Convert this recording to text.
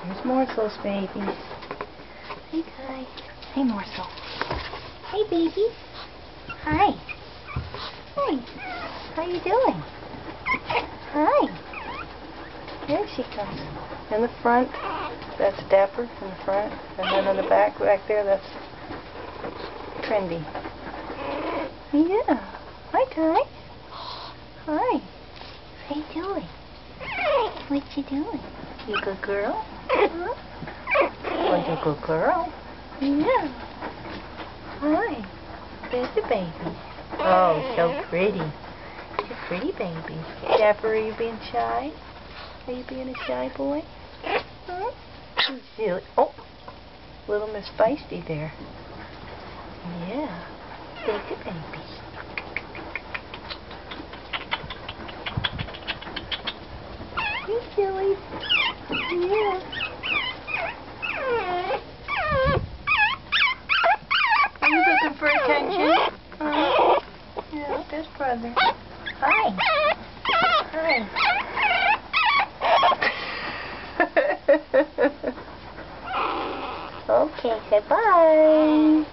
Here's Morsel's babies. Hey, Kai. Hey, Morsel. Hey, baby. Hi. Hi. How you doing? Hi. There she comes. In the front, that's Dapper in the front. And then in the back there, that's Trendy. Yeah. Hi, Kai. Hi. How you doing? What you doing? You a good girl? Huh? Like a good girl? Yeah. Hi. There's the baby. Oh, so pretty. She's a pretty baby. Dapper, are you being shy? Are you being a shy boy? Huh? Silly. Oh, little Miss Feisty there. Yeah. There's the baby. You silly. Yeah. Are you looking for attention? Yeah, there's brother. Hi. Hi. Okay, say bye.